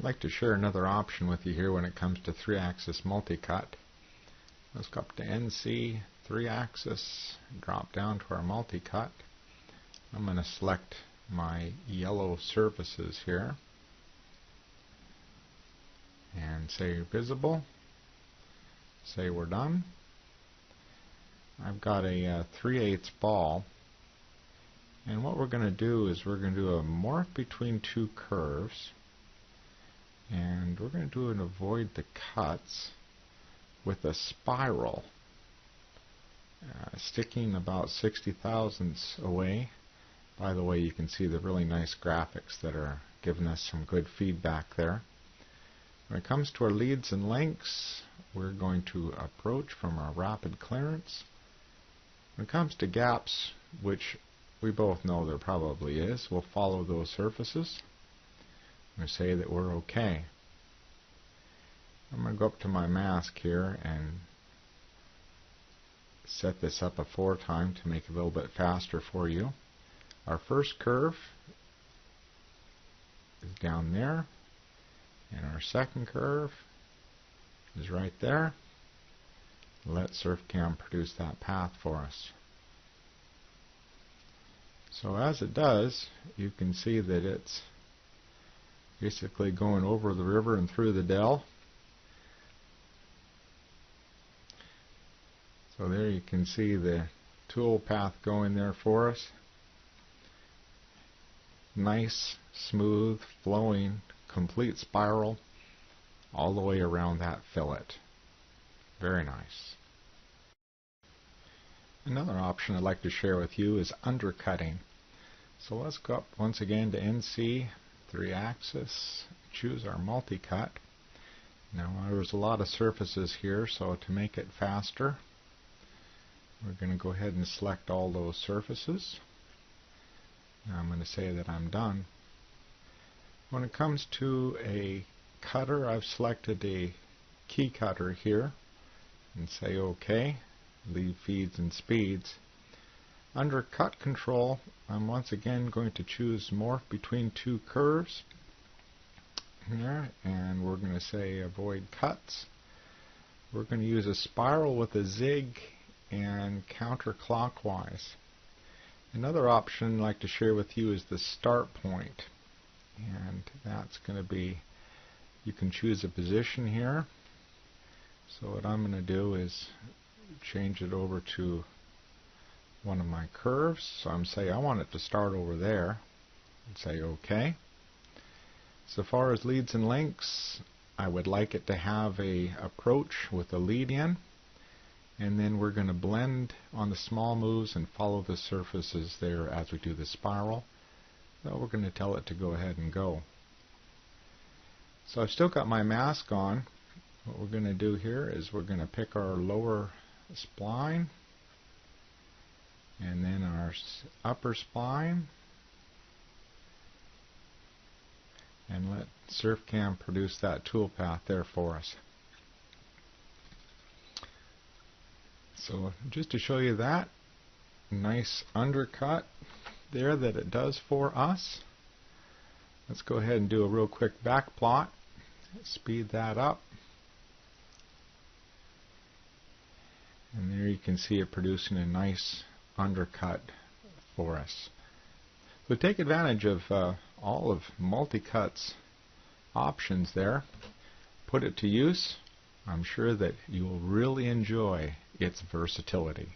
like to share another option with you here when it comes to 3-axis multi-cut. Let's go up to NC, 3-axis, drop down to our multi-cut. I'm going to select my yellow surfaces here and say visible. Say we're done. I've got a 3/8 ball, and what we're going to do is we're going to do a morph between two curves, and we're going to do an avoid the cuts with a spiral sticking about 60 thousandths away. By the way, you can see the really nice graphics that are giving us some good feedback there. When it comes to our leads and links, we're going to approach from our rapid clearance. When it comes to gaps, which we both know there probably is, we'll follow those surfaces. I'm going to say that we're okay. I'm going to go up to my mask here and set this up a 4 time to make it a little bit faster for you. Our first curve is down there, and our second curve is right there. Let SURFCAM produce that path for us. So as it does, you can see that it's basically going over the river and through the dell. So there you can see the tool path going there for us. Nice, smooth, flowing, complete spiral all the way around that fillet. Very nice. Another option I'd like to share with you is undercutting. So let's go up once again to NC, 3-axis, choose our multi-cut. Now there's a lot of surfaces here, so to make it faster, we're going to go ahead and select all those surfaces. Now I'm going to say that I'm done. When it comes to a cutter, I've selected a key cutter here and say OK. Leave feeds and speeds. Under cut control, I'm once again going to choose morph between two curves here, and we're going to say avoid cuts. We're going to use a spiral with a zig and counterclockwise. Another option I'd like to share with you is the start point, and that's going to be, you can choose a position here. So what I'm going to do is change it over to one of my curves. So I'm saying I want it to start over there, and say OK. So far as leads and links, I would like it to have a approach with a lead in, and then we're going to blend on the small moves and follow the surfaces there as we do the spiral. So we're going to tell it to go ahead and go. So I've still got my mask on. What we're going to do here is we're going to pick our lower spline and then our upper spline, and let SURFCAM produce that toolpath there for us. So just to show you that nice undercut there that it does for us, let's go ahead and do a real quick back plot. Speed that up. And there you can see it producing a nice undercut for us. So take advantage of all of multi-cut's options there. Put it to use. I'm sure that you will really enjoy its versatility.